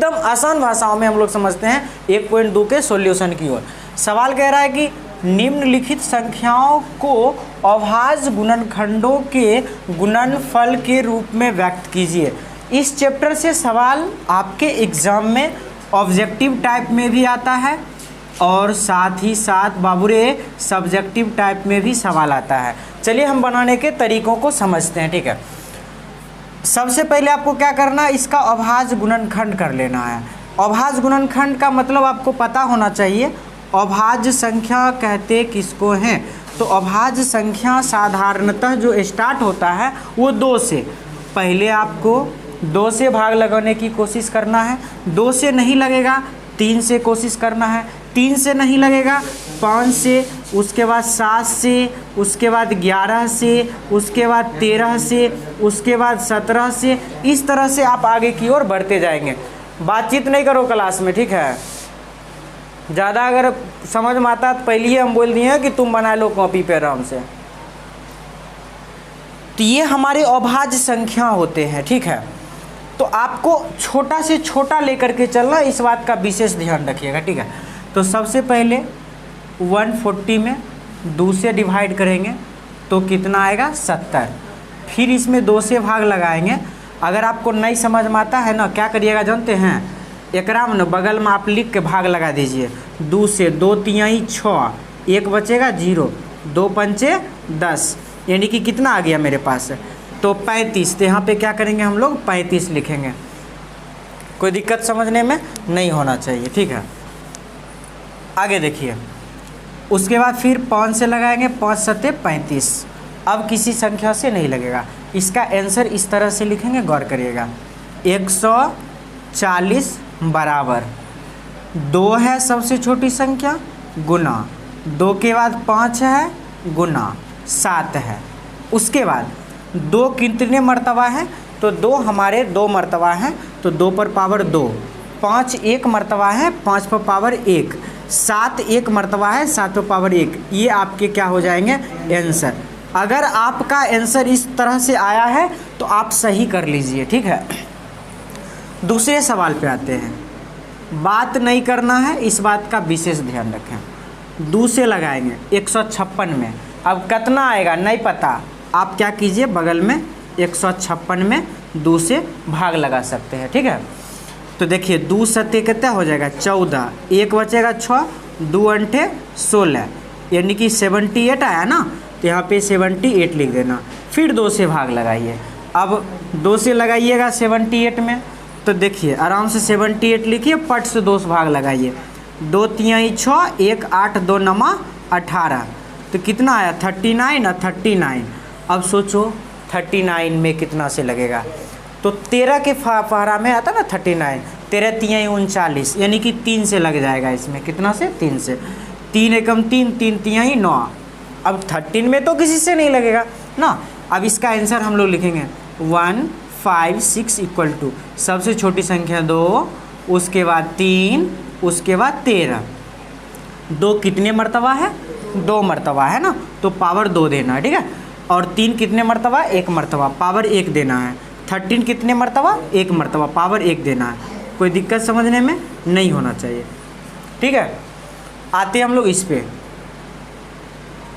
एकदम आसान भाषाओं में हम लोग समझते हैं 1.2 के सॉल्यूशन की ओर। सवाल कह रहा है कि निम्नलिखित संख्याओं को अभाज्य गुणनखंडों के गुणनफल के रूप में व्यक्त कीजिए। इस चैप्टर से सवाल आपके एग्जाम में ऑब्जेक्टिव टाइप में भी आता है और साथ ही साथ बाबूरे सब्जेक्टिव टाइप में भी सवाल आता है। चलिए हम बनाने के तरीकों को समझते हैं, ठीक है। सबसे पहले आपको क्या करना है, इसका अभाज्य गुणनखंड कर लेना है। अभाज्य गुणनखंड का मतलब आपको पता होना चाहिए। अभाज्य संख्या कहते किसको हैं? तो अभाज्य संख्या साधारणतः जो स्टार्ट होता है वो 2 से। पहले आपको 2 से भाग लगाने की कोशिश करना है, 2 से नहीं लगेगा 3 से कोशिश करना है, 3 से नहीं लगेगा 5 से, उसके बाद 7 से, उसके बाद 11 से, उसके बाद 13 से, उसके बाद 17 से। इस तरह से आप आगे की ओर बढ़ते जाएंगे। बातचीत नहीं करो क्लास में, ठीक है। ज़्यादा अगर समझ में आता तो पहले ही हम बोल दिए हैं कि तुम बना लो कॉपी पे आराम से। तो ये हमारे अभाज्य संख्या होते हैं, ठीक है। तो आपको छोटा से छोटा लेकर के चलना, इस बात का विशेष ध्यान रखिएगा, ठीक है। तो सबसे पहले 140 में 2 से डिवाइड करेंगे तो कितना आएगा 70। फिर इसमें 2 से भाग लगाएंगे। अगर आपको नहीं समझ में आता है ना, क्या करिएगा जानते हैं, एकरा में बगल में आप लिख के भाग लगा दीजिए। 2 से 2 तिहाई 6, 1 बचेगा 0, 2 पंचे 10, यानी कि कितना आ गया मेरे पास, तो 35। तो यहाँ पे क्या करेंगे हम लोग 35 लिखेंगे। कोई दिक्कत समझने में नहीं होना चाहिए, ठीक है। आगे देखिए, उसके बाद फिर 5 से लगाएंगे, 5 सत्ते 35। अब किसी संख्या से नहीं लगेगा। इसका आंसर इस तरह से लिखेंगे, गौर करिएगा। 140 बराबर 2 है सबसे छोटी संख्या, गुना 2 के बाद 5 है, गुना 7 है। उसके बाद 2 कितने मर्तबा है, तो 2 हमारे 2 मर्तबा हैं, तो 2 पर पावर 2। 5 1 मर्तबा है, 5 पर पावर 1। 7 1 मर्तबा है, 7 पर पावर 1। ये आपके क्या हो जाएंगे आंसर। अगर आपका आंसर इस तरह से आया है तो आप सही कर लीजिए, ठीक है। दूसरे सवाल पे आते हैं। बात नहीं करना है, इस बात का विशेष ध्यान रखें। 2 से लगाएंगे 156 में, अब कितना आएगा नहीं पता, आप क्या कीजिए बगल में 156 में 2 से भाग लगा सकते हैं, ठीक है। तो देखिए 2 सत्ते कितना हो जाएगा 14, 1 बचेगा 6, 2 अंठे 16, यानी कि 78 आया ना, तो यहाँ पे 78 लिख देना। फिर 2 से भाग लगाइए। अब 2 से लगाइएगा 78 में, तो देखिए आराम से 78 लिखिए, पट से 2 से भाग लगाइए। 2 तिहाई 6, 1 8, 2 नमा 18, तो कितना आया 39 और 39। अब सोचो 39 में कितना से लगेगा, तो 13 के फारा में आता ना 39, 13 तिहाई 39, यानी कि 3 से लग जाएगा इसमें। कितना से 3 से, 3 एकम 3, 3 तिहाई 9। अब 13 में तो किसी से नहीं लगेगा ना। अब इसका आंसर हम लोग लिखेंगे 156 इक्वल टू सबसे छोटी संख्या 2, उसके बाद 3, उसके बाद 13। 2 कितने मर्तबा है, 2 मर्तबा है ना, तो पावर 2 देना है, ठीक है। और 3 कितने मर्तबा, 1 मर्तबा, पावर 1 देना है। 13 कितने मर्तबा, 1 मर्तबा, पावर 1 देना है। कोई दिक्कत समझने में नहीं होना चाहिए, ठीक है। आते हैं हम लोग इस पे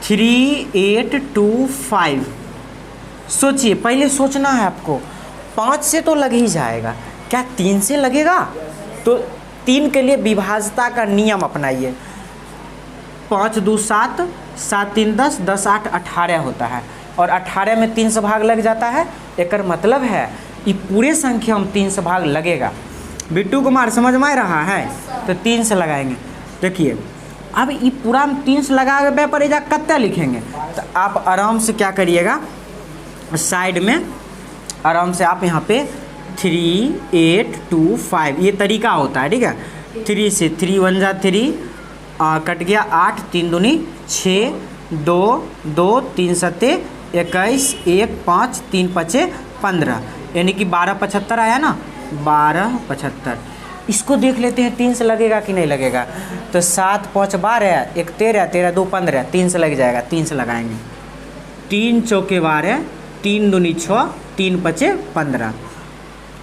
3825। सोचिए, पहले सोचना है आपको, 5 से तो लग ही जाएगा, क्या 3 से लगेगा? तो 3 के लिए विभाज्यता का नियम अपनाइए। 5 2 7, 7 3 10, 10 8 18 होता है, और 18 में 3 से भाग लग जाता है। एक मतलब है ये पूरे संख्या में 3 से भाग लगेगा। बिट्टू कुमार समझ में आ रहा है? तो 3 से लगाएंगे। देखिए अब ये पूरा में 3 से लगा के पर जा कत्ता लिखेंगे, तो आप आराम से क्या करिएगा, साइड में आराम से आप यहाँ पे 3825 ये तरीका होता है, ठीक है। 3 से 3 1 जा 3, कट गया 8, 3 दूनी 6, 2 2 3 सत्ते 21, 1 5 3 पचे 15, यानी कि 1275 आया ना, 1275। इसको देख लेते हैं 3 से लगेगा कि नहीं लगेगा। तो 7 5 12, 1 13, 13 2 15, 3 से लग जाएगा। 3 से लगाएंगे। 3 चौके 12, 3 दूनी 6, 3 पचे 15,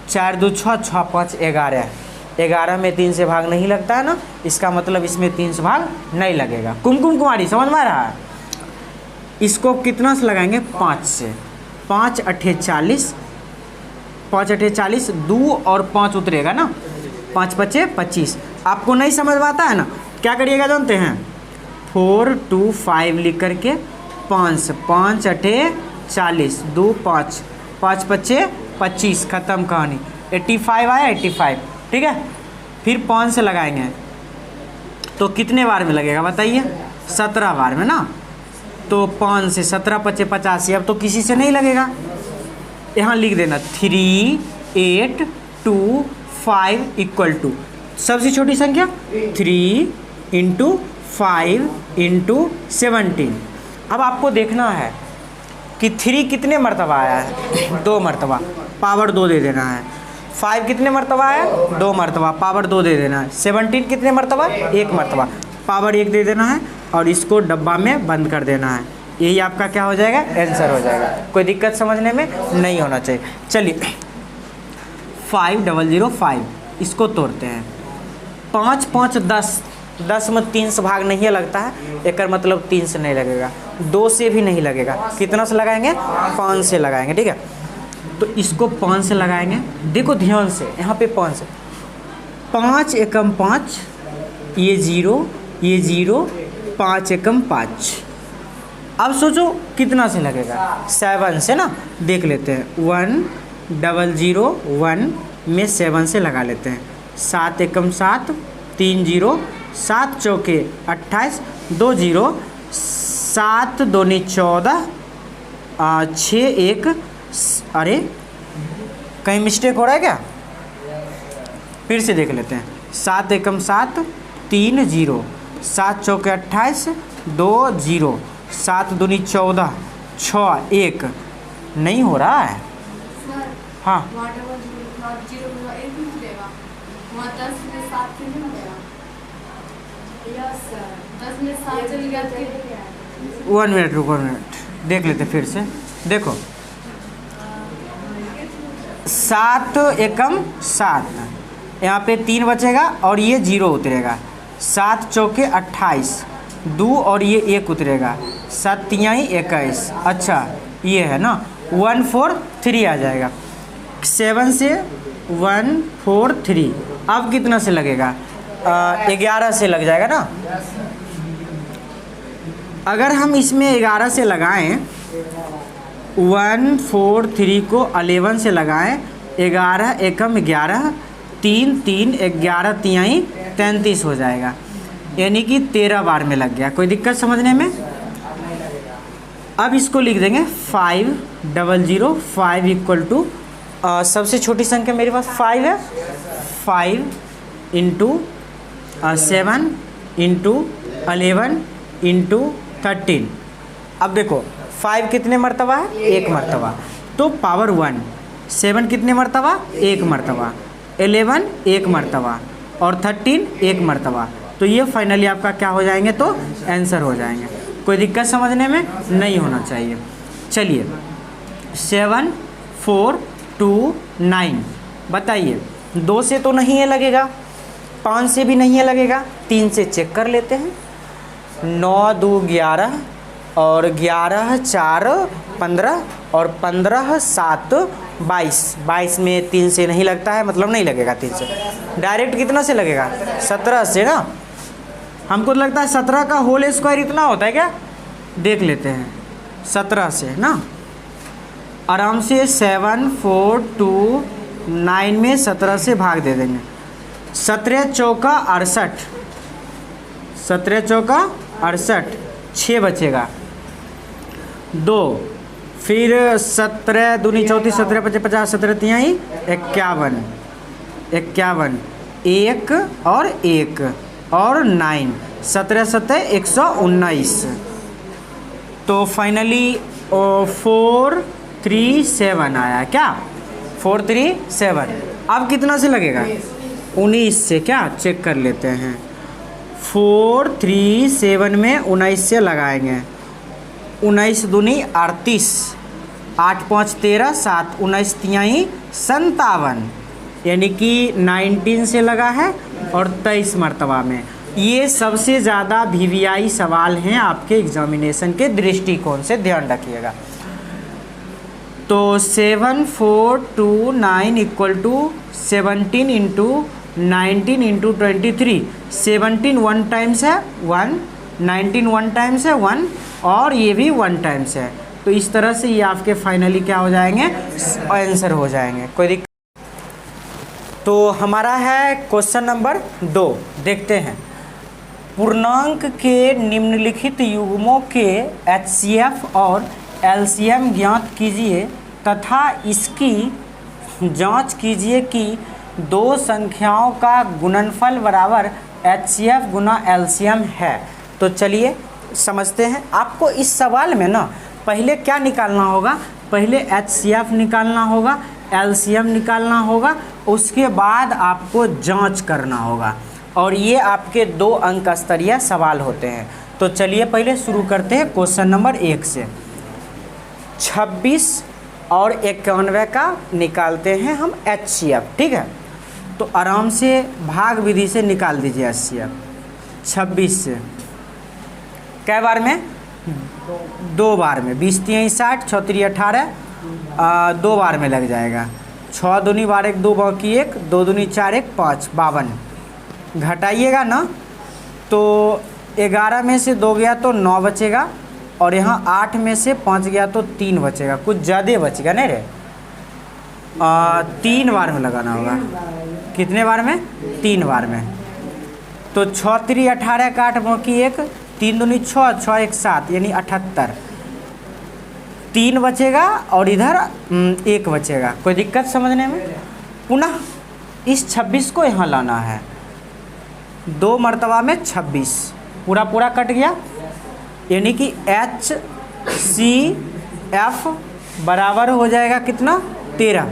4 2 6, 6 5 11, 11 में 3 से भाग नहीं लगता है ना, इसका मतलब इसमें 3 से भाग नहीं लगेगा। कुमकुम कुमारी समझ में आ रहा है? इसको कितना से लगाएंगे? 5 से। 5 अठे 40, 5 अठे 40, 2 और 5 उतरेगा ना, 5 पचे 25। आपको नहीं समझ में आता है ना, क्या करिएगा जानते हैं? 4 2 5 लिख करके 5 5 अठे 40, 2 5, 5 पचे 25, ख़त्म कहानी। 85 आया, 85, ठीक है। फिर 5 से लगाएंगे तो कितने बार में लगेगा बताइए? 17 बार में ना। तो 5 से 17 पचे 85, अब तो किसी से नहीं लगेगा। यहाँ लिख देना 3 8 2 5 इक्वल टू सबसे छोटी संख्या 3 × 5 × 17। अब आपको देखना है कि 3 कितने मरतबा आया है? 2 मरतबा, पावर 2 दे देना है। 5 कितने मरतबा आया? 2 मरतबा, पावर 2 दे देना है। 17 कितने मरतबा? 1 मरतबा, पावर 1 दे देना है और इसको डब्बा में बंद कर देना है। यही आपका क्या हो जाएगा? आंसर हो जाएगा। कोई दिक्कत समझने में नहीं होना चाहिए। चलिए 5005 इसको तोड़ते हैं। 5 5 10, 10 में 3 से भाग नहीं लगता है, एक मतलब 3 से नहीं लगेगा, 2 से भी नहीं लगेगा। कितना से लगाएंगे? 5 से लगाएंगे, ठीक है। तो इसको 5 से लगाएंगे। देखो ध्यान से, यहाँ पे 5 से 5 एकम 5, ये 0, ये 0, 5 एकम 5। अब सोचो कितना से लगेगा? 7 से ना। देख लेते हैं, 1001 में 7 से लगा लेते हैं। 7 एकम 7, 3 0, 7 चौके 28, 2 0, 7 दूनी 14, 6 1। अरे कहीं मिस्टेक हो रहा है क्या? फिर से देख लेते हैं। 7 एकम 7, 3 0, 7 चौके 28, 2 0, 7 दूनी 14, 6 1। नहीं हो रहा है? हाँ, 1 मिनट रुको, 1 मिनट देख लेते फिर से। देखो 7 एकम 7, यहाँ पे 3 बचेगा और ये 0 उतरेगा। 7 चौके 28, 2 और ये 1 उतरेगा। 7 तिहाई 21। अच्छा ये है ना, 1 4 3 आ जाएगा। 7 से 1 4 3। अब कितना से लगेगा? 11 से लग जाएगा ना। अगर हम इसमें 11 से लगाएं, 1 4 3 को 11 से लगाएं, 11 एकम 11, 3 3 11 तिहाई 33 हो जाएगा, यानी कि 13 बार में लग गया। कोई दिक्कत समझने में? अब इसको लिख देंगे 5005 इक्वल टू सबसे छोटी संख्या मेरे पास 5 है। 5 × 7 × 11 × 13। अब देखो 5 कितने मरतबा है? 1 मरतबा, तो पावर 1। 7 कितने मरतबा? 1 मरतबा, 11 1 मरतबा और 13 1 मरतबा। तो ये फाइनली आपका क्या हो जाएंगे? तो आंसर हो जाएंगे। कोई दिक्कत समझने में नहीं होना चाहिए। चलिए 7 4 2 9 बताइए। 2 से तो नहीं है लगेगा, 5 से भी नहीं है लगेगा, 3 से चेक कर लेते हैं। 9 2 11 और 11 4 15 और 15 7 22। 22 में 3 से नहीं लगता है, मतलब नहीं लगेगा 3 से। डायरेक्ट कितना से लगेगा? 17 से ना। हमको तो लगता है 17 का होल स्क्वायर इतना होता है क्या? देख लेते हैं। 17 से ना आराम से 7 4 2 9 में 17 से भाग दे देंगे। 17 चौका 68, 17 चौका 68, 6 बचेगा 2। फिर 17 दूनी 34, 17 पचे 50, 17 तिहाई 51, 51 1 और 1 और 9, 17 7 119। तो फाइनली 4 3 7 आया क्या? 4 3 7। अब कितना से लगेगा? 19 से। क्या चेक कर लेते हैं। 4 3 7 में 19 से लगाएंगे। 19 दूनी 38, 8 5 13, 7 19 तिहाई 57, यानी कि 19 से लगा है और 23 मरतबा में। ये सबसे ज़्यादा वीवीआई सवाल हैं आपके एग्जामिनेशन के दृष्टिकोण से, ध्यान रखिएगा। तो 7429 equal to 17 into 19 into 23। 17 1 times है 1, 19 1 टाइम्स है 1 और ये भी 1 टाइम्स है। तो इस तरह से ये आपके फाइनली क्या हो जाएंगे, आंसर हो जाएंगे। कोई दिक्कत? तो हमारा है क्वेश्चन नंबर 2, देखते हैं। पूर्णांक के निम्नलिखित युग्मों के एचसीएफ और एलसीएम ज्ञात कीजिए तथा इसकी जांच कीजिए कि दो संख्याओं का गुणनफल बराबर एचसीएफ गुना एलसीएम है। तो चलिए समझते हैं। आपको इस सवाल में ना पहले क्या निकालना होगा, पहले एचसीएफ निकालना होगा, एलसीएम निकालना होगा, उसके बाद आपको जांच करना होगा। और ये आपके 2 अंक स्तरीय सवाल होते हैं। तो चलिए पहले शुरू करते हैं क्वेश्चन नंबर 1 से। 26 और 91 का निकालते हैं हम एचसीएफ, ठीक है। तो आराम से भाग विधि से निकाल दीजिए एचसीएफ। 26 से कै बार में, 2 बार में, 20 3 60, 6 3 18, 2 बार में लग जाएगा। 6 दूनी 12 1 2 बाकी 1, 2 दूनी 4 1 5, 52। घटाइएगा ना तो 11 में से 2 गया तो 9 बचेगा और यहाँ 8 में से 5 गया तो 3 बचेगा, कुछ ज़्यादा बचेगा नहीं रे। 3 बार में लगाना होगा। कितने बार में? 3 बार में। तो 6 3 18 का 8 बाकी 1, 3 दूनी 6, 6 1 7 यानी 78। 3 बचेगा और इधर 1 बचेगा। कोई दिक्कत समझने में? पुनः इस 26 को यहाँ लाना है, 2 मरतबा में 26 पूरा पूरा कट गया, यानी कि HCF बराबर हो जाएगा कितना, 13।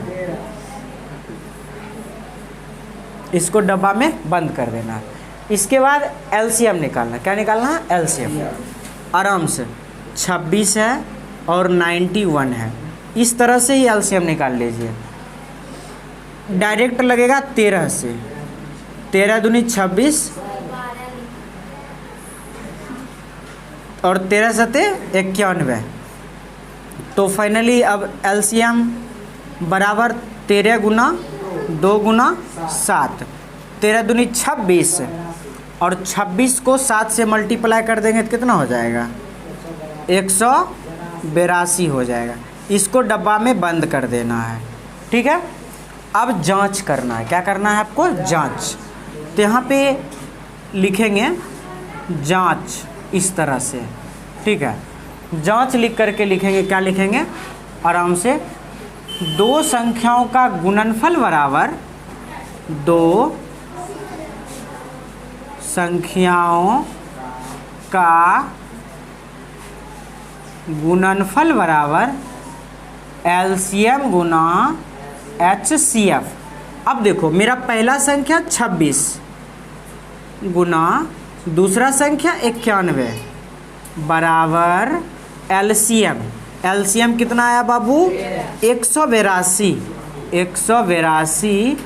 इसको डब्बा में बंद कर देना है। इसके बाद एलसीएम निकालना। क्या निकालना है? एलसीएम। आराम से 26 है और 91 है, इस तरह से ही एलसीएम निकाल लीजिए। डायरेक्ट लगेगा 13 से, 13 दूनी 26 और 13 सते 91। तो फाइनली अब एलसीएम बराबर 13 गुना 2 गुना 7, 13 दूनी 26 और 26 को 7 से मल्टीप्लाई कर देंगे तो कितना हो जाएगा, 182 हो जाएगा। इसको डब्बा में बंद कर देना है, ठीक है। अब जांच करना है। क्या करना है आपको? जांच। तो यहाँ पे लिखेंगे जांच इस तरह से, ठीक है। जांच लिख करके लिखेंगे, क्या लिखेंगे आराम से, 2 संख्याओं का गुणनफल बराबर 2 संख्याओं का गुणनफल बराबर एलसीएम गुना एचसीएफ। अब देखो मेरा पहला संख्या 26 गुना दूसरा संख्या 91 बराबर एलसीएम। एलसीएम कितना आया बाबू? 182। 182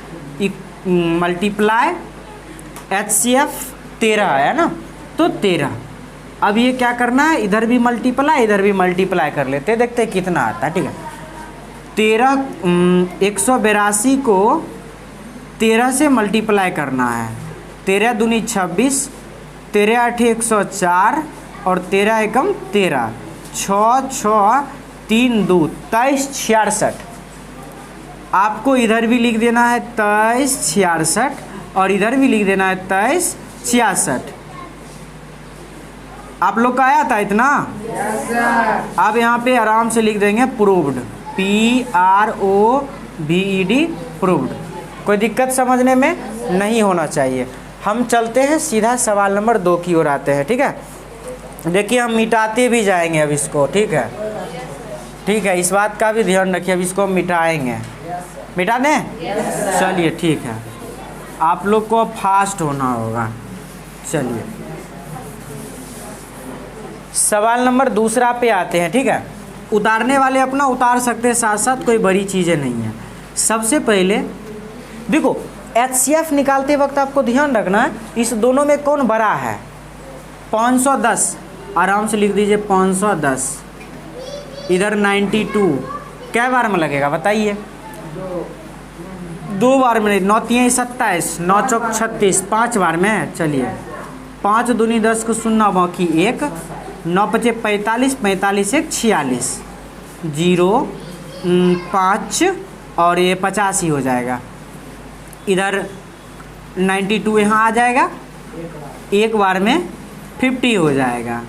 मल्टीप्लाई एचसीएफ 13 है ना, तो 13। अब ये क्या करना है, इधर भी मल्टीप्लाई इधर भी मल्टीप्लाई कर लेते, देखते कितना आता है, ठीक है। 182 को 13 से मल्टीप्लाई करना है। 13 दूनी 26, 13 8 104 और 13 एकम 13, 6 6 3 2 23 66। आपको इधर भी लिख देना है 23 66 और इधर भी लिख देना है 23 66। आप लोग का आया था इतना? yes, अब यहाँ पे आराम से लिख देंगे प्रूव्ड, PROVED, प्रूव्ड। कोई दिक्कत समझने में नहीं होना चाहिए। हम चलते हैं सीधा सवाल नंबर 2 की ओर आते हैं, ठीक है। देखिए हम मिटाते भी जाएंगे अब इसको, ठीक है, ठीक है। इस बात का भी ध्यान रखिए, अब इसको मिटाएंगे। मिटा दें? yes, चलिए ठीक है। आप लोग को फास्ट होना होगा। चलिए सवाल नंबर 2 पे आते हैं, ठीक है। उतारने वाले अपना उतार सकते हैं साथ साथ, कोई बड़ी चीज़ें नहीं है। सबसे पहले देखो HCF निकालते वक्त आपको ध्यान रखना है इस दोनों में कौन बड़ा है। 510 आराम से लिख दीजिए 510, इधर 92 क्या बार में लगेगा बताइए? 2 बार में, 9 3 27, 9 चौक 36, 5 बार में। चलिए 5 दूनी 10 को शून्य बाकी 1, 9 पचे 45, 45 1 46, 0 5 और ये 50 ही हो जाएगा। इधर 92 यहाँ आ जाएगा, एक बार में 50 हो जाएगा।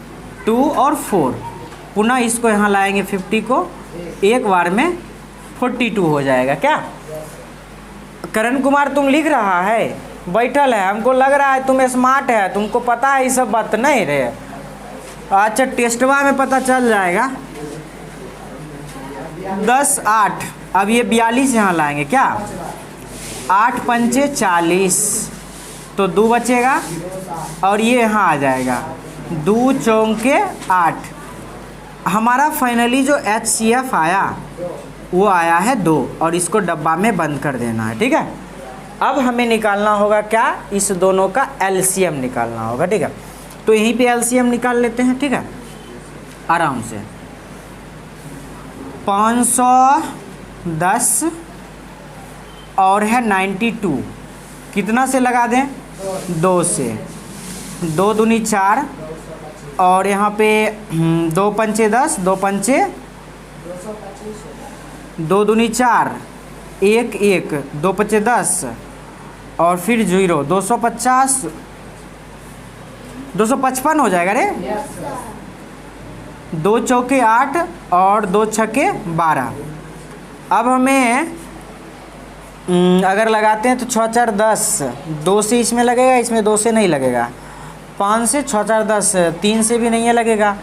2 और 4 पुनः इसको यहाँ लाएंगे 50 को, एक बार में 42 हो जाएगा। क्या करण कुमार तुम लिख रहा है? बैठल है, हमको लग रहा है तुम स्मार्ट है, तुमको पता है ये सब बात नहीं रे। अच्छा टेस्टवा में पता चल जाएगा। 10 8, अब ये 42 यहाँ लाएंगे। क्या 8 पंचे 40, तो 2 बचेगा और ये यहाँ आ जाएगा 2 चौके 8। हमारा फाइनली जो HCF आया वो आया है 2 और इसको डब्बा में बंद कर देना है। ठीक है, अब हमें निकालना होगा क्या? इस दोनों का LCM निकालना होगा। ठीक है, तो यहीं पे LCM निकाल लेते हैं। ठीक है, आराम से 510 और है 92, कितना से लगा दें? 2 से। 2 दूनी 4 और यहाँ पे 2 पंचे 10, 2 पंचे 2 दूनी 4, 1 1, 2 पचे 10 और फिर 0, 250, 255 हो जाएगा रे। 2 चौके 8 और 2 छक्के 12। अब हमें अगर लगाते हैं तो 6 4 10, 2 से इसमें लगेगा, इसमें 2 से नहीं लगेगा। 5 से 6 4 10, 3 से भी नहीं है लगेगा।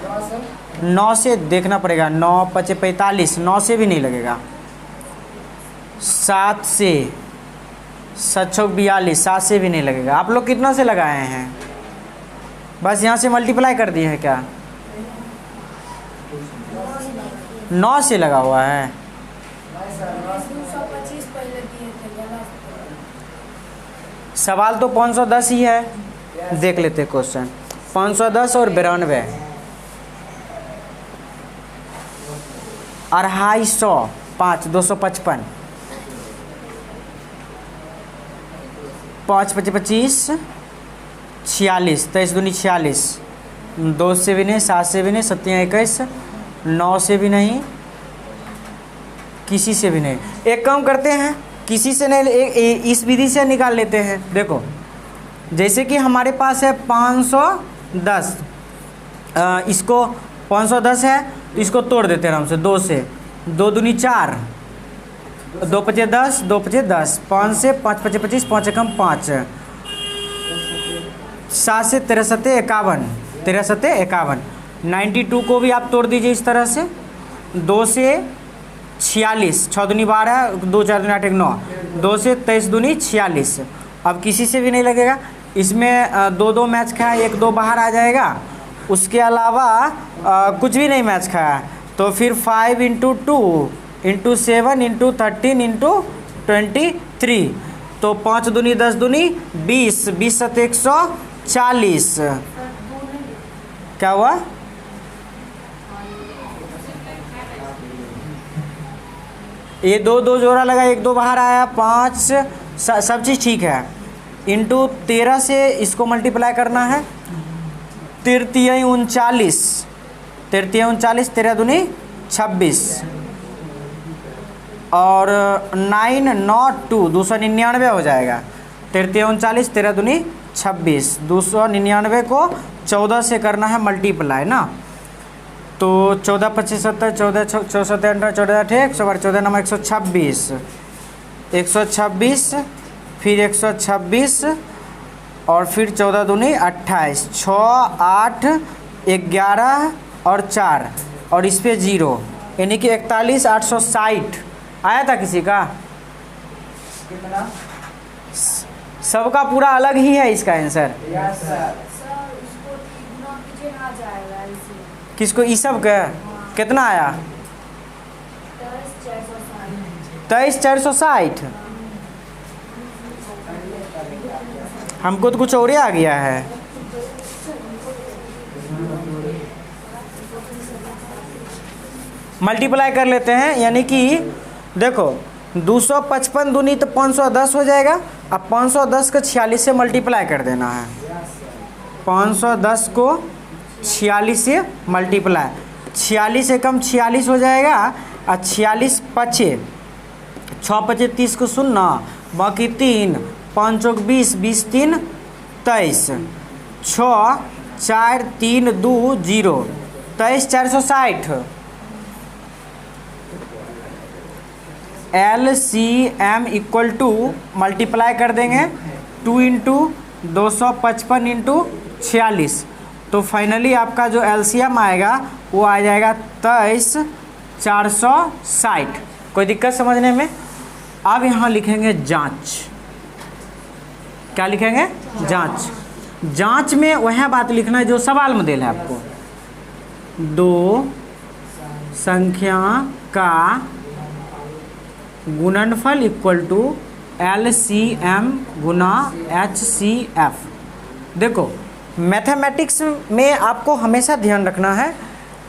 9 से देखना पड़ेगा, 9 पचे 45, 9 से भी नहीं लगेगा। 7 से 7 चौक 42, 7 से भी नहीं लगेगा। आप लोग कितना से लगाए हैं? बस यहाँ से मल्टीप्लाई कर दिए हैं क्या? 9 से लगा हुआ है। सवाल तो 510 ही है, देख लेते क्वेश्चन। 510 और 92, 250, 5 255, 5 पचे 25, 46, 23 दूनी 46, 2 से भी नहीं, 7 से भी नहीं, 7 21, 9 से भी नहीं, किसी से भी नहीं। एक काम करते हैं, किसी से नहीं, इस विधि से निकाल लेते हैं। देखो जैसे कि हमारे पास है 510, इसको 510 है तो इसको तोड़ देते हैं आराम से 2 से। 2 दूनी 4, 2 पचे 10, 2 पचे 10, 5 से 5 पचे 25, 5 एकम 5, 7 से 63 51, 63 51। 92 को भी आप तोड़ दीजिए इस तरह से। 2 से 46, 6 दूनी 12, 2 4 दूनी 8 1 9, 2 से 23 दूनी 46। अब किसी से भी नहीं लगेगा, इसमें 2 2 मैच खाया, 1 2 बाहर आ जाएगा। उसके अलावा कुछ भी नहीं मैच खाया, तो फिर 5 × 2 × 7 × 13 × 23, तो 5 दूनी 10 दूनी 20, 20 7 140। क्या हुआ? ये 2 2 जोड़ा लगा, 1 2 बाहर आया, 5 सब चीज़ ठीक है। इंटू 13 से इसको मल्टीप्लाई करना है। 3 3 39, 3 3 39, 13 दूनी 26 और 9 9 2 299 हो जाएगा। 3 3 39, 13 दूनी 26, 299 को 14 से करना है मल्टीप्लाई ना। तो 14 25 70, 14 64 14 1 14 9 126, 126 फिर 126 और फिर 14 दूनी 28, 6 8 11 और 4 और इस पे 0, यानी कि 41 860 आया था किसी का? कितना? सबका पूरा अलग ही है इसका आंसर। किसको? ई सब का कितना आया? 23 460। हमको तो कुछ और ही आ गया है। मल्टीप्लाई कर लेते हैं, यानी कि देखो 255 दूनी तो 510 हो जाएगा। अब 510 को 46 से मल्टीप्लाई कर देना है। 510 को 46 से मल्टीप्लाई, 46 से कम 46 हो जाएगा। और 46 पचे 6 पचे 30 को 0, बाकी 3, 5 चौक 20, 20 3 23, 6 4 3 2 0, 23 460। LCM इक्वल टू मल्टीप्लाई कर देंगे 2 इंटू 255 इंटू 46, तो फाइनली आपका जो LCM आएगा वो आ जाएगा 23 460। कोई दिक्कत समझने में? अब यहाँ लिखेंगे जांच। क्या लिखेंगे? जांच। जांच में वह बात लिखना है जो सवाल में दिया है आपको। दो संख्या का गुणनफल इक्वल टू LCM गुना HCF। देखो मैथमेटिक्स में आपको हमेशा ध्यान रखना है,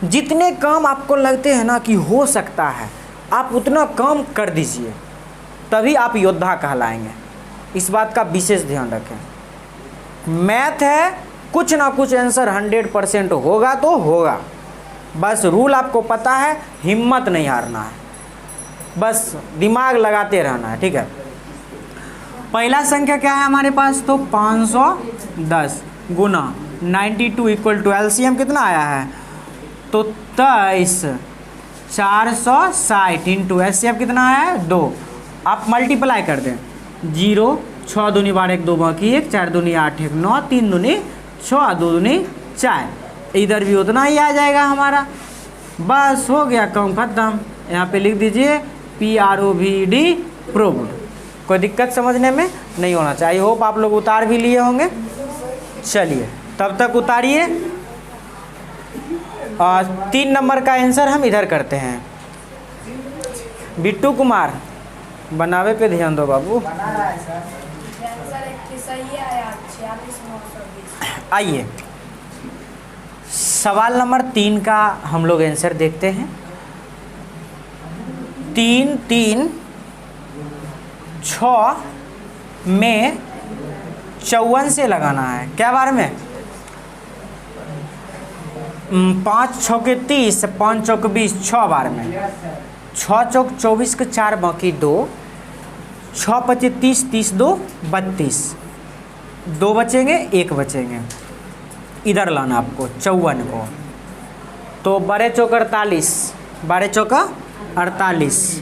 जितने काम आपको लगते हैं ना कि हो सकता है, आप उतना काम कर दीजिए, तभी आप योद्धा कहलाएंगे। इस बात का विशेष ध्यान रखें। मैथ है, कुछ ना कुछ आंसर 100% होगा तो होगा। बस रूल आपको पता है, हिम्मत नहीं हारना है, बस दिमाग लगाते रहना है, ठीक है। पहला संख्या क्या है हमारे पास? तो 510 गुना 92 इक्वल टू LCM कितना आया है? तो 23 460 इंटू LCM कितना है? 2। आप मल्टीप्लाई कर दें, 0 6 दूनी 12 1 2 बाकी 1, 4 दूनी 8 1 9, 3 दूनी 6 2 दूनी 4, इधर भी उतना ही आ जाएगा हमारा। बस हो गया, काम खत्म। यहाँ पे लिख दीजिए PROVD प्रूव्ड। कोई दिक्कत समझने में नहीं होना चाहिए। होप आप लोग उतार भी लिए होंगे। चलिए तब तक उतारिए। 3 नंबर का आंसर हम इधर करते हैं। बिट्टू कुमार बनावे पे ध्यान दो बाबू। आइए सवाल नंबर 3 का हम लोग आंसर देखते हैं। 3 3 6 में 54 से लगाना है। क्या बार में? 5 6 के 30, 5 चौक 20, 6 बार में। 6 चौक 24 के 4 बाकी 2, 6 पचे 30, 30 2 32, 2 बचेंगे, 1 बचेंगे। इधर लाना आपको 54 को। तो 12 चौक 48, 12 चौक 48,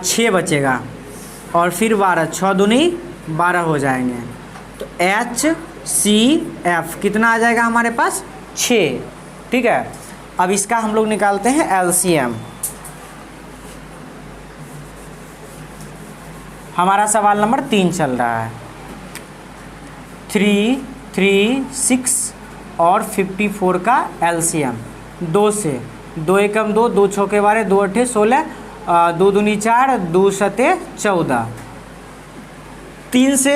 6 बचेगा और फिर 12, 6 दूनी 12 हो जाएंगे। तो HCF कितना आ जाएगा हमारे पास? 6। ठीक है, अब इसका हम लोग निकालते हैं LCM। हमारा सवाल नंबर 3 चल रहा है। 3 3 6 और 54 का LCM 2 से 2 एकम 2, 2 छौके 12, 2 अट्ठे 16, 2 दूनी 4, 2 सते 14, 3 से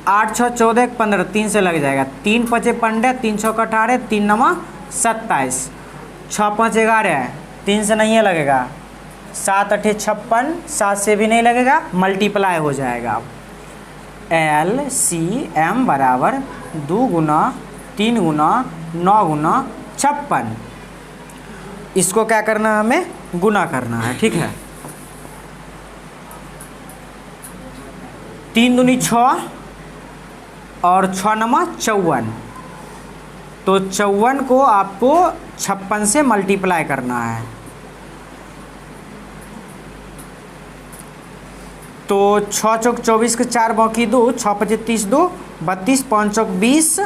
8 6 14 15, 3 से लग जाएगा। 3 पचे 15, 3 छौक 18, 3 नमा 27, 6 5 11, 3 से नहीं लगेगा। 7 अट्ठे 56, 7 से भी नहीं लगेगा, मल्टीप्लाई हो जाएगा। LCM बराबर 2 गुना 3 गुना 9 गुना 56। इसको क्या करना है? हमें गुना करना है। ठीक है, 3 दूनी 6 और 6 नमा 54, तो 54 को आपको 56 से मल्टीप्लाई करना है। तो 6 चौक 24 के 4 बाकी 2, 6 पचे 30 2 32, 5 चौक 20,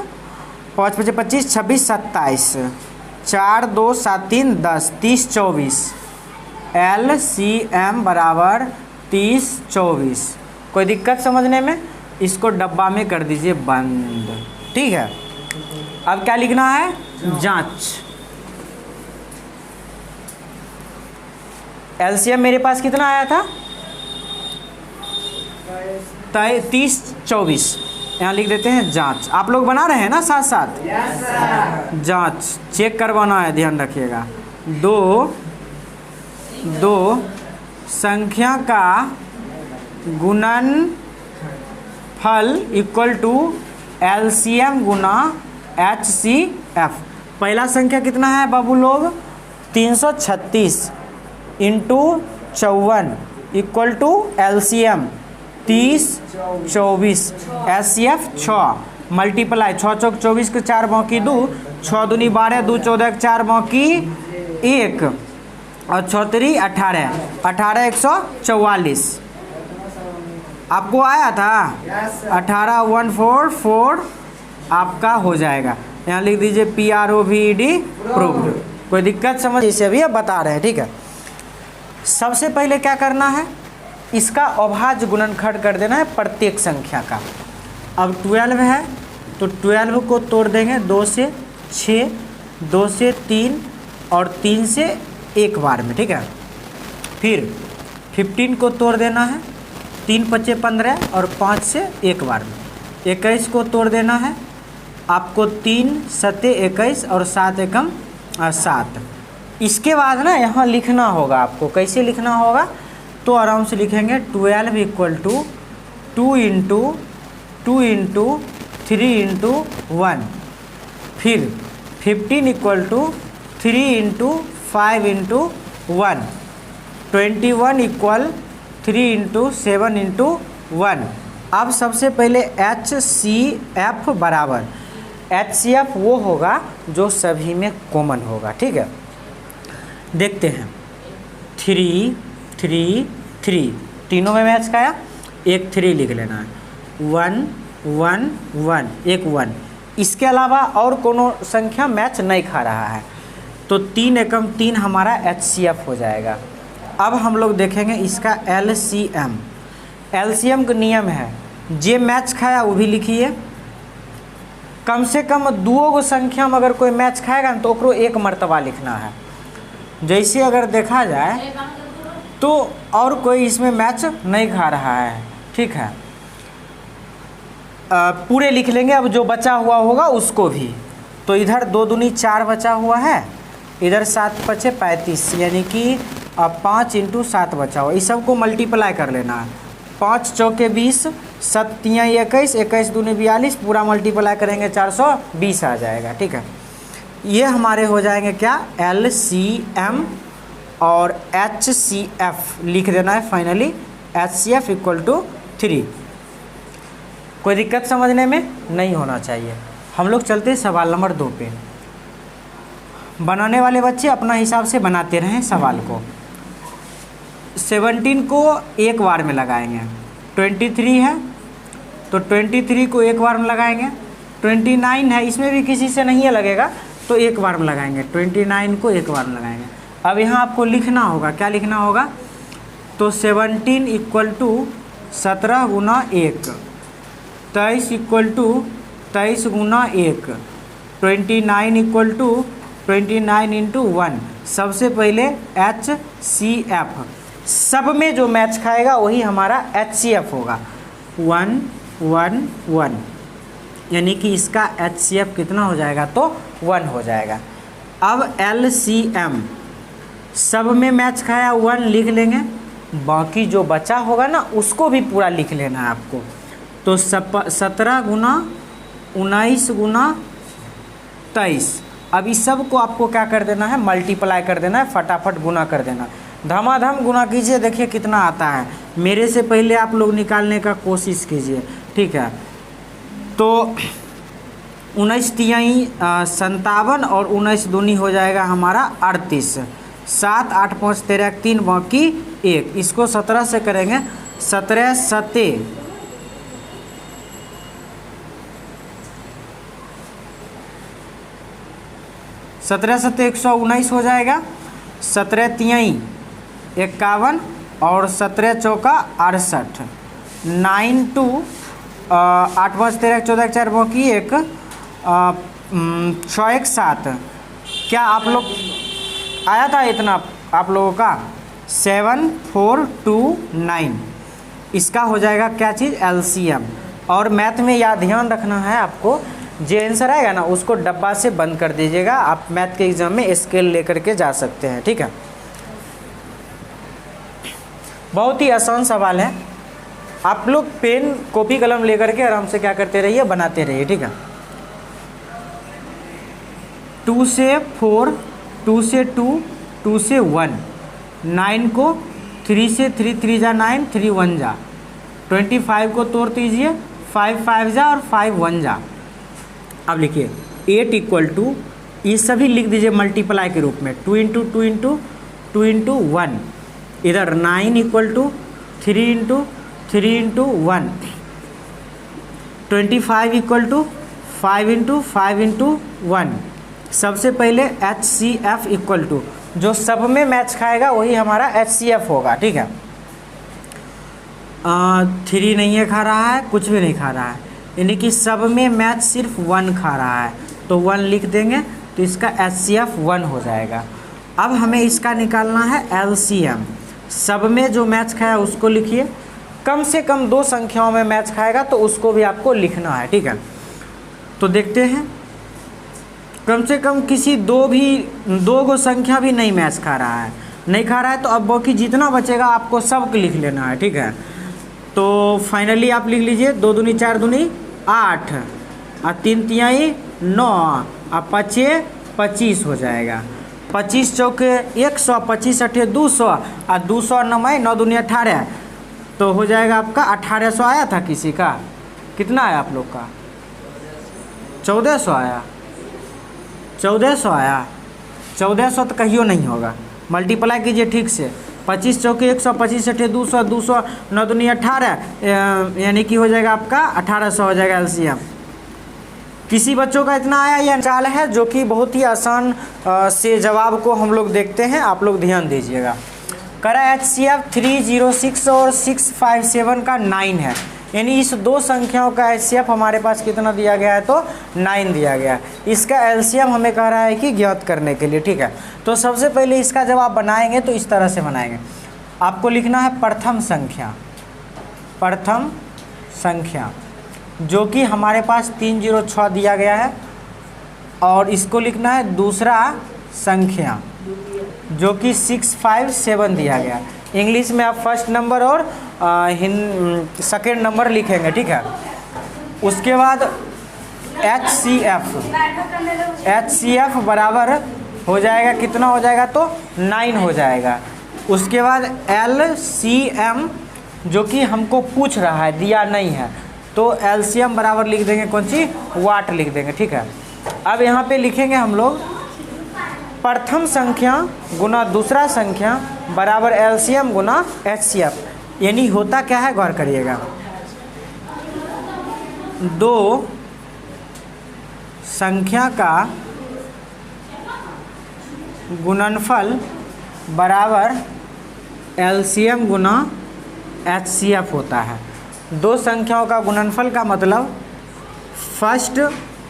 5 पचे 25 26 27, 4 2 7 3 10, 30 24। LCM बराबर 30 24। कोई दिक्कत समझने में? इसको डब्बा में कर दीजिए बंद। ठीक है, अब क्या लिखना है? जांच। LCM मेरे पास कितना आया था? 30 24, यहाँ लिख देते हैं जांच। आप लोग बना रहे हैं ना साथ साथ? Yes sir. जांच चेक करवाना है, ध्यान रखिएगा। दो संख्या का गुणनफल इक्वल टू एलसीएम गुना HCF। पहला संख्या कितना है बाबू लोग? 336 into 54 equal to LCM 30 24, HCF 6 multiply 6 चौक 24 के 4 बाकी 2, 6 दूनी 12, 2 14 के 4 बाकी 1 और 6 3 18, 18 144 आपको आया था? 18144 आपका हो जाएगा। यहाँ लिख दीजिए PROVED प्रूव्ड। कोई दिक्कत समझ? इसे अभी अब बता रहे हैं, ठीक है। सबसे पहले क्या करना है, इसका अभाज्य गुणनखंड कर देना है प्रत्येक संख्या का। अब 12 है तो 12 को तोड़ देंगे 2 से 6, 2 से 3 और 3 से एक बार में, ठीक है। फिर 15 को तोड़ देना है 3 5 15 और 5 से एक बार में। 21 को तोड़ देना है आपको 3 7 21 और 7 एकम 7। इसके बाद ना यहाँ लिखना होगा आपको। कैसे लिखना होगा? तो आराम से लिखेंगे 12 equal to 2 into 2 into 3 into 1। फिर 15 equal to 3 into 5 into 1। 21 equal 3 into 7 into 1। अब सबसे पहले HCF बराबर, HCF वो होगा जो सभी में कॉमन होगा, ठीक है। देखते हैं 3 3 3 तीनों में मैच खाया, एक 3 लिख लेना है। 1 1 1 एक 1। इसके अलावा और कोनो संख्या मैच नहीं खा रहा है तो 3 एकम 3 हमारा HCF हो जाएगा। अब हम लोग देखेंगे इसका LCM। LCM का नियम है जे मैच खाया वो भी लिखिए। कम से कम 2 संख्या में अगर कोई मैच खाएगा तो ओकरो एक मर्तबा लिखना है। जैसे अगर देखा जाए तो और कोई इसमें मैच नहीं खा रहा है, ठीक है। पूरे लिख लेंगे। अब जो बचा हुआ होगा उसको भी, तो इधर 2 दूनी 4 बचा हुआ है, इधर 7 5 35 यानी कि 5 इंटू 7 बचा हुआ। इस सबको मल्टीप्लाई कर लेना है। 5 चौके 20, 7 3 21, 21 दूनी 42, पूरा मल्टीप्लाई करेंगे 420 आ जाएगा, ठीक है। ये हमारे हो जाएंगे क्या? LCM और HCF लिख देना है फाइनली। HCF equal to 3। कोई दिक्कत समझने में नहीं होना चाहिए। हम लोग चलते हैं सवाल नंबर 2 पे। बनाने वाले बच्चे अपना हिसाब से बनाते रहें सवाल को। 17 को एक बार में लगाएंगे। 23 है तो 23 को एक बार में लगाएंगे। 29 है, इसमें भी किसी से नहीं लगेगा तो एक बार में लगाएंगे। 29 को एक बार में लगाएंगे। अब यहाँ आपको लिखना होगा, क्या लिखना होगा? तो 17 इक्वल टू 17 गुना 1, 23 इक्वल टू 23 गुना 1, 29 इक्वल टू 29 इंटू 1। सबसे पहले HCF, सब में जो मैच खाएगा वही हमारा HCF होगा। 1 1 1 यानी कि इसका HCF कितना हो जाएगा? तो 1 हो जाएगा। अब LCM, सब में मैच खाया 1 लिख लेंगे, बाकी जो बचा होगा ना उसको भी पूरा लिख लेना है आपको। तो 17 गुना 19 गुना 23। अब इस सब को आपको क्या कर देना है? मल्टीप्लाई कर देना है, फटाफट गुना कर देना। धमाधम गुना कीजिए, देखिए कितना आता है। मेरे से पहले आप लोग निकालने का कोशिश कीजिए, ठीक है। तो 19 तिहाई 57 और 19 दूनी हो जाएगा हमारा 38। 7 8 5 13 3 बाकी 1। इसको 17 से करेंगे। 17 7 17 7 119 हो जाएगा। 17 तिहाई 51 और 17 चौका 68। 9 2 8 5 13 14 4 बाकी 1 6 1 7। क्या आप लोग आया था इतना आप लोगों का? 7 4 2 9। इसका हो जाएगा क्या चीज़, एलसीएम। और मैथ में याद ध्यान रखना है आपको, जो आंसर आएगा ना उसको डब्बा से बंद कर दीजिएगा। आप मैथ के एग्जाम में स्केल लेकर के जा सकते हैं, ठीक है। बहुत ही आसान सवाल है, आप लोग पेन कॉपी कलम लेकर के आराम से क्या करते रहिए, बनाते रहिए, ठीक है। 2 से 4, 2 से 2, 2 से 1, 9 को 3 से 3, 3 जा 9, 3 1 जा, 25 को तोड़ दीजिए, 5 5 जा और 5 1 जा। अब लिखिए 8 इक्वल टू, ये सभी लिख दीजिए मल्टीप्लाई के रूप में, 2 इंटू 2 इंटू 2 इंटू 1। इधर 9 equal to 3 into 3 into 1, 25 equal to 5 into 5 into 1। सबसे पहले HCF इक्वल टू, जो सब में मैच खाएगा वही हमारा HCF होगा, ठीक है। 3 नहीं है खा रहा है, कुछ भी नहीं खा रहा है, यानी कि सब में मैच सिर्फ 1 खा रहा है, तो 1 लिख देंगे तो इसका HCF 1 हो जाएगा। अब हमें इसका निकालना है LCM। सब में जो मैच खाया उसको लिखिए, कम से कम 2 संख्याओं में मैच खाएगा तो उसको भी आपको लिखना है, ठीक है। तो देखते हैं, कम से कम किसी 2 गो संख्या भी नहीं मैच खा रहा है, नहीं खा रहा है तो अब बाकी जितना बचेगा आपको सब लिख लेना है, ठीक है। तो फाइनली आप लिख लीजिए, 2 दूनी 4 दूनी 8 और 3 तिहाई 9 और 5 25 हो जाएगा। 25 चौके 100, 25 अठे 200 और 200 9 9 दूनी 18, तो हो जाएगा आपका 1800 आया था किसी का, कितना आया आप लोग का, 1400 आया, 1400 आया, 1400 तो कहियो नहीं होगा। मल्टीप्लाई कीजिए ठीक से, 25 चौके 100, 25 अठे 200, 200 9 दूनी 18, यानी कि हो जाएगा आपका 1800 हो जाएगा एलसीएम। किसी बच्चों का इतना आया, यह चाल है जो कि बहुत ही आसान से जवाब को हम लोग देखते हैं, आप लोग ध्यान दीजिएगा। करा HCF 306 और 657 का 9 है, यानी इस 2 संख्याओं का HCF हमारे पास कितना दिया गया है, तो 9 दिया गया है। इसका LCM हमें कह रहा है कि ज्ञात करने के लिए, ठीक है। तो सबसे पहले इसका जब आप बनाएंगे तो इस तरह से बनाएंगे, आपको लिखना है प्रथम संख्या, प्रथम संख्या जो कि हमारे पास 306 दिया गया है, और इसको लिखना है दूसरा संख्या जो कि 657 दिया गया। इंग्लिश में आप फर्स्ट नंबर और सेकेंड नंबर लिखेंगे, ठीक है। उसके बाद HCF बराबर हो जाएगा, कितना हो जाएगा, तो 9 हो जाएगा। उसके बाद LCM जो कि हमको पूछ रहा है, दिया नहीं है, तो LCM बराबर लिख देंगे कौन सी, वाट लिख देंगे, ठीक है। अब यहाँ पे लिखेंगे हम लोग प्रथम संख्या गुना दूसरा संख्या बराबर LCM गुना HCF, यानी होता क्या है, गौर करिएगा। 2 संख्या का गुणनफल बराबर LCM गुना HCF होता है। 2 संख्याओं का गुणनफल का मतलब first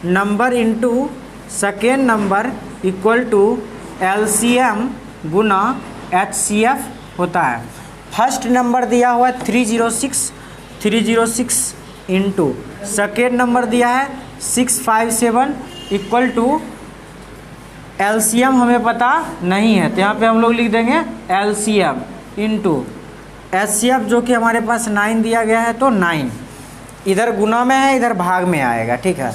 number into second number equal to LCM गुना HCF होता है। फर्स्ट नंबर दिया हुआ है 306 इंटू सेकेंड नंबर दिया है 657 इक्वल टू LCM हमें पता नहीं है, तो यहाँ पे हम लोग लिख देंगे LCM इंटू HCF जो कि हमारे पास 9 दिया गया है, तो 9 इधर गुना में है, इधर भाग में आएगा, ठीक है।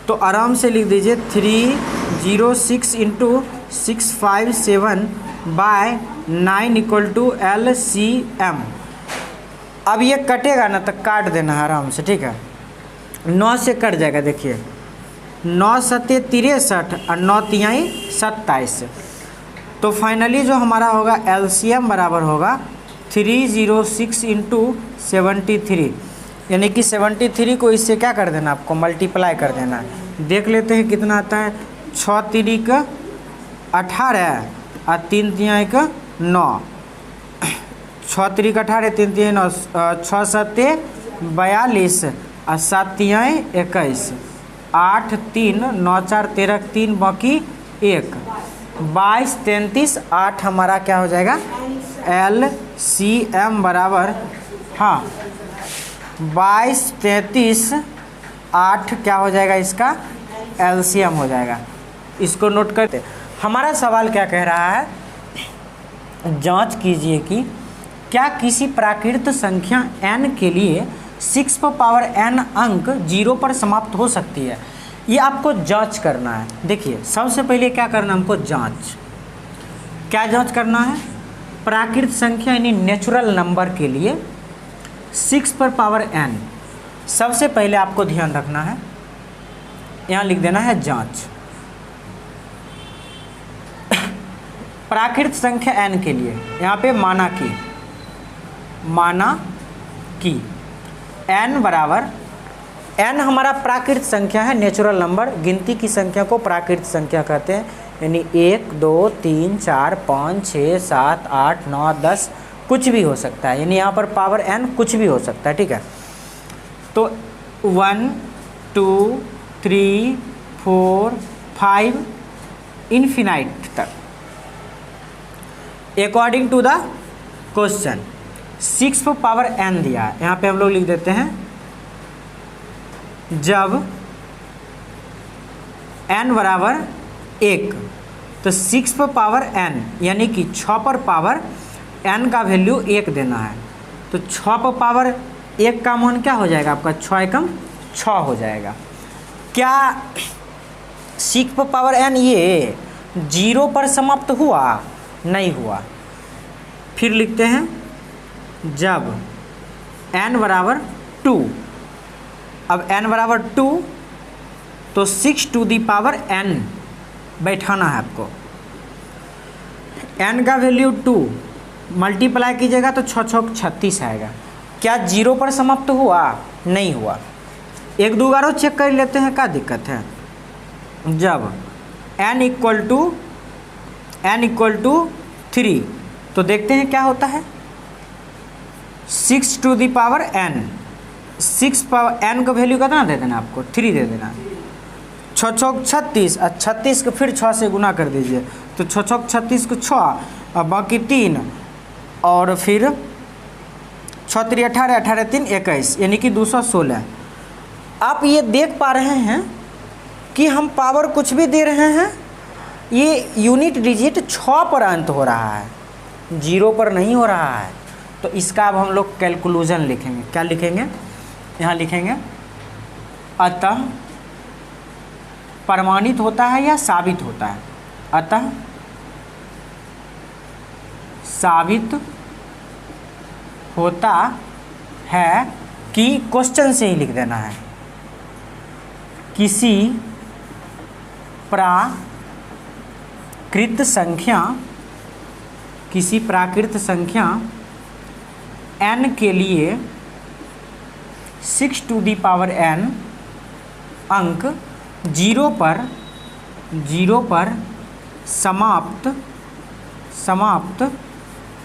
तो आराम से लिख दीजिए 306 into 657 by 9 equal to LCM। अब ये कटेगा ना तो काट देना है आराम से, ठीक है। 9 से कट जाएगा, देखिए 9 सत्ते 63 और 9 तिहाई 27। तो फाइनली जो हमारा होगा LCM बराबर होगा 306 इंटू 73, यानी कि 73 को इससे क्या कर देना, आपको मल्टीप्लाई कर देना है। देख लेते हैं कितना आता है, 6 3 का 18 और 3 तिहाई का 9, 6 3 का 18, 3 तिहाई 9, 6 सत्ते 42 और 7 तिहाई 21, 8 3 9 4 13 3 बाकी 1, 22 33 8 हमारा क्या हो जाएगा, LCM बराबर हाँ 22, 33, 8 क्या हो जाएगा, इसका एलसीएम हो जाएगा। इसको नोट करते। हमारा सवाल क्या कह रहा है, जांच कीजिए कि क्या किसी प्राकृत संख्या n के लिए 6 पावर n अंक 0 पर समाप्त हो सकती है। ये आपको जांच करना है। देखिए सबसे पहले क्या करना है हमको, जांच। क्या जांच करना है, प्राकृत संख्या यानी नेचुरल नंबर के लिए 6 पर पावर n। सबसे पहले आपको ध्यान रखना है, यहाँ लिख देना है जांच। प्राकृत संख्या n के लिए यहाँ पे माना कि n बराबर, n हमारा प्राकृत संख्या है, नेचुरल नंबर। गिनती की संख्या को प्राकृत संख्या कहते हैं, यानी 1, 2, 3, 4, 5, 6, 7, 8, 9, 10 कुछ भी हो सकता है, यानी यहाँ पर पावर n कुछ भी हो सकता है। ठीक है, तो 1, 2, 3, 4, 5 इन्फिनाइट तक अकॉर्डिंग टू द क्वेश्चन 6 पर पावर n दिया है। यहाँ पे हम लोग लिख देते हैं, जब n बराबर 1 तो 6 पर पावर n यानी कि 6 पर पावर n का वैल्यू 1 देना है। तो 6 पर पावर 1 का मान क्या हो जाएगा आपका, 6 एकम 6 हो जाएगा। क्या 6 पर पावर n ये 0 पर समाप्त हुआ, नहीं हुआ। फिर लिखते हैं, जब n बराबर 2, अब n बराबर 2 तो 6 टू दी पावर n बैठाना है आपको। n का वैल्यू 2 मल्टीप्लाई कीजिएगा तो 6 6 36 आएगा। क्या 0 पर समाप्त हुआ, नहीं हुआ। एक दो बार चेक कर लेते हैं, क्या दिक्कत है। जब n इक्वल टू 3 तो देखते हैं क्या होता है, 6 to the power n, 6 power n का वैल्यू कितना दे देना आपको, 3 दे देना। 6 6 36 और 36 को फिर 6 से गुना कर दीजिए, तो 6 6 36 को 6 और बाकी 3 और फिर 6 3 18, 18 3 21 यानी कि 216। आप ये देख पा रहे हैं कि हम पावर कुछ भी दे रहे हैं, ये यूनिट डिजिट 6 पर अंत हो रहा है, 0 पर नहीं हो रहा है। तो इसका अब हम लोग कैलकुलेशन लिखेंगे। क्या लिखेंगे, यहाँ लिखेंगे, अतः प्रमाणित होता है या साबित होता है। अतः साबित होता है कि क्वेश्चन से ही लिख देना है, किसी प्राकृत संख्या n के लिए 6 टू दी पावर n अंक 0 पर समाप्त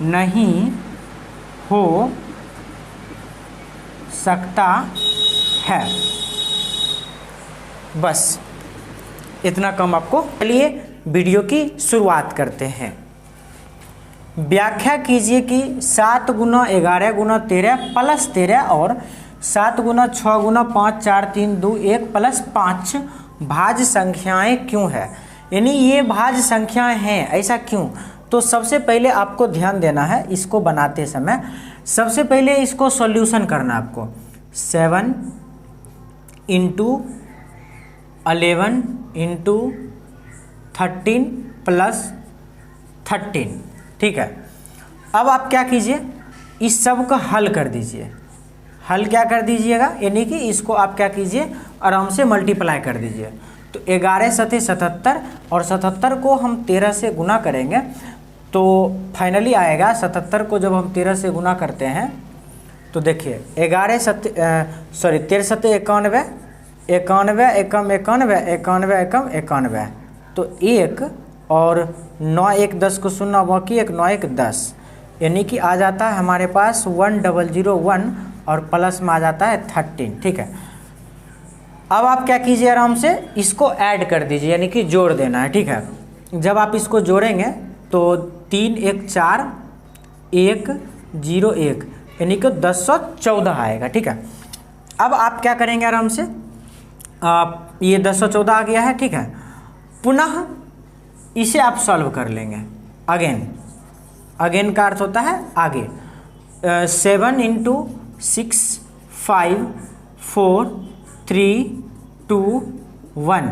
नहीं हो सकता है। बस इतना कम आपको। चलिए वीडियो की शुरुआत करते हैं। व्याख्या कीजिए कि 7 गुना 11 गुना 13 प्लस 13 और 7 गुना 6 गुना 5 4 3 2 1 प्लस 5 भाज्य संख्याएं क्यों है। यानी ये भाज्य संख्याएं हैं, ऐसा क्यों। तो सबसे पहले आपको ध्यान देना है, इसको बनाते समय सबसे पहले इसको सॉल्यूशन करना है आपको। 7 इंटू 11 इंटू 13 प्लस 13, ठीक है। अब आप क्या कीजिए, इस सब को हल कर दीजिए। हल क्या कर दीजिएगा, यानी कि इसको आप क्या कीजिए, आराम से मल्टीप्लाई कर दीजिए। तो 11 सते 77 और 77 को हम 13 से गुना करेंगे तो फाइनली आएगा 77 को जब हम 13 से गुना करते हैं तो देखिए 13 सते 91, 91 एकम 91, 91 एकम 91, तो 1 और 9 1 10 को 0 बाकी 1 9 1 10, यानी कि आ जाता है हमारे पास 1001 और प्लस में आ जाता है 13, ठीक है। अब आप क्या कीजिए, आराम से इसको ऐड कर दीजिए, यानी कि जोड़ देना है, ठीक है। जब आप इसको जोड़ेंगे तो 3 1 4 1 0 1, यानी कि 1014 आएगा। ठीक है, अब आप क्या करेंगे आराम से, ये 1014 आ गया है। ठीक है, पुनः इसे आप सॉल्व कर लेंगे। अगेन का अर्थ होता है आगे। 7 × 6 5 4 3 2 1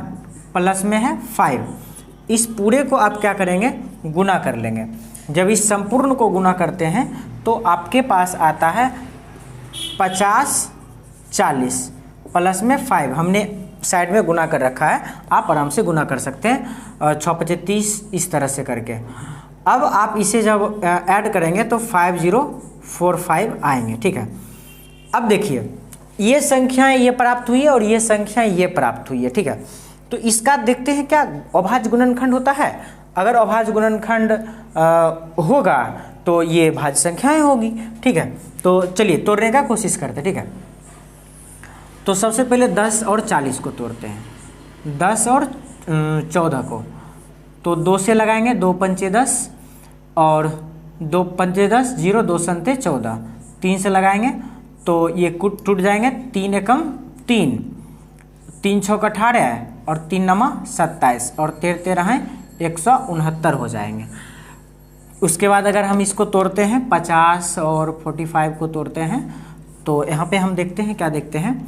प्लस में है 5। इस पूरे को आप क्या करेंगे, गुना कर लेंगे। जब इस संपूर्ण को गुना करते हैं तो आपके पास आता है 50 40 प्लस में 5। हमने साइड में गुना कर रखा है, आप आराम से गुना कर सकते हैं 6 × 5 = 30 इस तरह से करके। अब आप इसे जब ऐड करेंगे तो 5045 आएंगे। ठीक है, अब देखिए ये संख्याएं ये प्राप्त हुई है और ये संख्याएं ये प्राप्त हुई है। ठीक है, तो इसका देखते हैं क्या अभाज्य गुणनखंड होता है। अगर अभाज्य गुणनखंड होगा तो ये भाज्य संख्याएं होगी। ठीक है, तो चलिए तोड़ने का कोशिश करते हैं। ठीक है, तो सबसे पहले 10 और 40 को तोड़ते हैं। 10 और 14 को तो 2 से लगाएंगे, 2 × 5 = 10 और 2 × 5 = 10, 0 2 × 7 = 14। 3 से लगाएंगे तो ये टूट जाएंगे, 3 एकम 3, 3 × 6 = 18 और 3 × 9 = 27 और 13 13 हैं 169 हो जाएंगे। उसके बाद अगर हम इसको तोड़ते हैं 50 और 45 को तोड़ते हैं तो यहाँ पे हम देखते हैं, क्या देखते हैं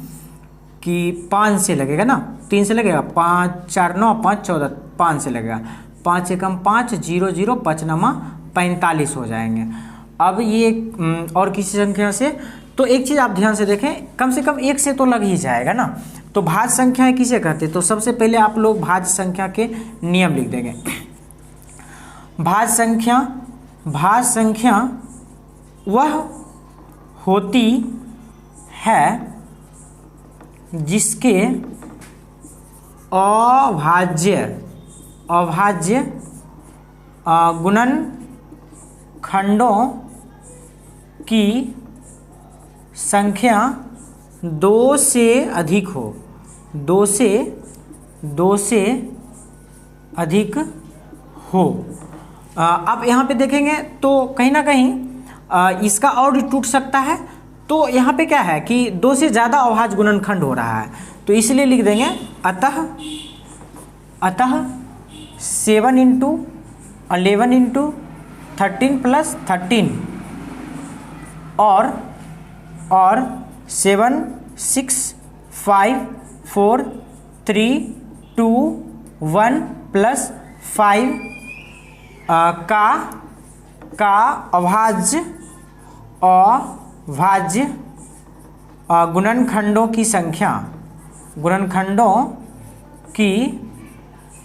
कि 5 से लगेगा ना, 3 से लगेगा, 5 4 9 5 14, 5 से लगेगा, 5 एकम 5 0 0 5 9 45 हो जाएंगे। अब ये और किसी संख्या से, तो एक चीज़ आप ध्यान से देखें, कम से कम एक से तो लग ही जाएगा ना। तो भाज्य संख्याएं किसे कहते हैं, तो सबसे पहले आप लोग भाज्य संख्या के नियम लिख देंगे। भाज्य संख्या वह होती है जिसके अभाज्य गुणनखंडों की संख्या 2 से अधिक हो, 2 से अधिक हो। अब यहाँ पे देखेंगे तो कहीं ना कहीं इसका और टूट सकता है। तो यहाँ पे क्या है कि 2 से ज़्यादा अभाज्य गुणनखंड हो रहा है, तो इसलिए लिख देंगे अतः 7 × 11 × 13 + 13 और 7 6 5 4 3 2 1 + 5 का अभाज्य गुणनखंडों की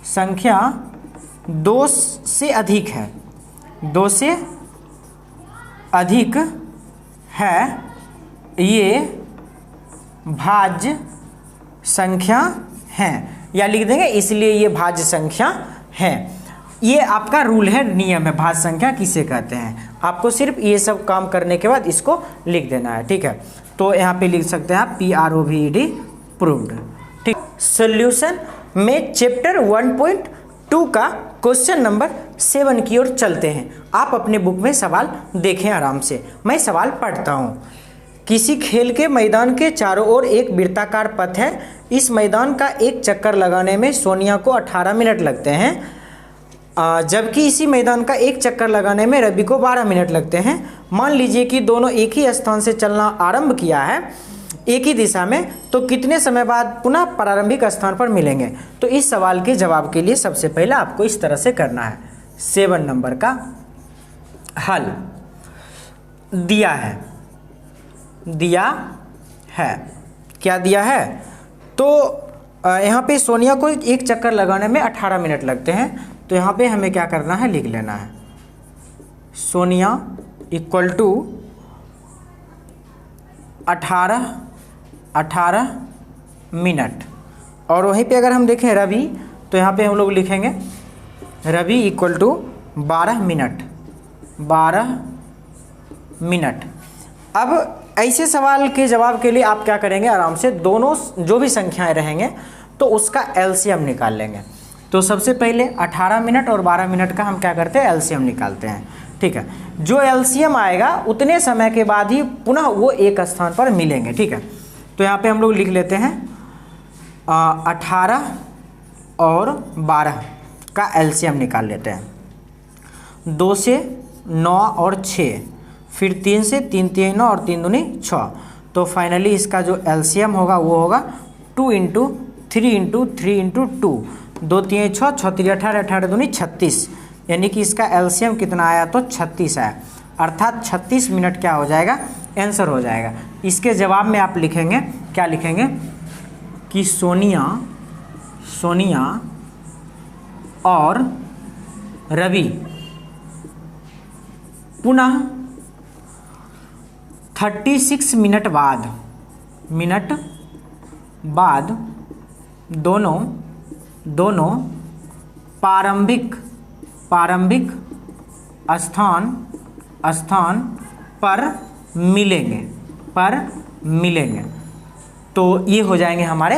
संख्या 2 से अधिक है, 2 से अधिक है, ये भाज्य संख्या हैं, या लिख देंगे इसलिए ये भाज्य संख्या है। ये आपका रूल है, नियम है, भाज्य संख्या किसे कहते हैं। आपको सिर्फ ये सब काम करने के बाद इसको लिख देना है। ठीक है, तो यहाँ पे लिख सकते हैं आप PROVED प्रूव्ड। ठीक, सॉल्यूशन में चैप्टर 1.2 का क्वेश्चन नंबर 7 की ओर चलते हैं। आप अपने बुक में सवाल देखें आराम से, मैं सवाल पढ़ता हूँ। किसी खेल के मैदान के चारों ओर एक वृत्ताकार पथ है। इस मैदान का एक चक्कर लगाने में सोनिया को 18 मिनट लगते हैं, जबकि इसी मैदान का एक चक्कर लगाने में रवि को 12 मिनट लगते हैं। मान लीजिए कि दोनों एक ही स्थान से चलना आरंभ किया है, एक ही दिशा में, तो कितने समय बाद पुनः प्रारंभिक स्थान पर मिलेंगे। तो इस सवाल के जवाब के लिए सबसे पहले आपको इस तरह से करना है। 7 नंबर का हल दिया है, क्या दिया है, तो यहाँ पे सोनिया को एक चक्कर लगाने में 18 मिनट लगते हैं। तो यहाँ पे हमें क्या करना है, लिख लेना है सोनिया इक्वल टू 18 मिनट। और वहीं पे अगर हम देखें रवि, तो यहाँ पे हम लोग लिखेंगे रवि इक्वल टू 12 मिनट। अब ऐसे सवाल के जवाब के लिए आप क्या करेंगे, आराम से दोनों जो भी संख्याएं रहेंगे तो उसका एलसीएम निकाल लेंगे। तो सबसे पहले 18 मिनट और 12 मिनट का हम क्या करते हैं, एलसीएम निकालते हैं। ठीक है। जो एलसीएम आएगा उतने समय के बाद ही पुनः वो एक स्थान पर मिलेंगे, ठीक है। तो यहाँ पे हम लोग लिख लेते हैं 18 और 12 का एलसीएम निकाल लेते हैं। 2 से 9 और 6, फिर 3 से 3 3 9 और 3 दूनी 6। तो फाइनली इसका जो एलसीएम होगा वो होगा 2 × 3 × 3 × 2, 2 3 6, 6 3 18, 18 दूनी 36, यानी कि इसका एलसीएम कितना आया तो 36 आया, अर्थात 36 मिनट क्या हो जाएगा, आंसर हो जाएगा। इसके जवाब में आप लिखेंगे, क्या लिखेंगे कि सोनिया और रवि पुनः 36 मिनट बाद दोनों प्रारंभिक स्थान पर मिलेंगे। तो ये हो जाएंगे हमारे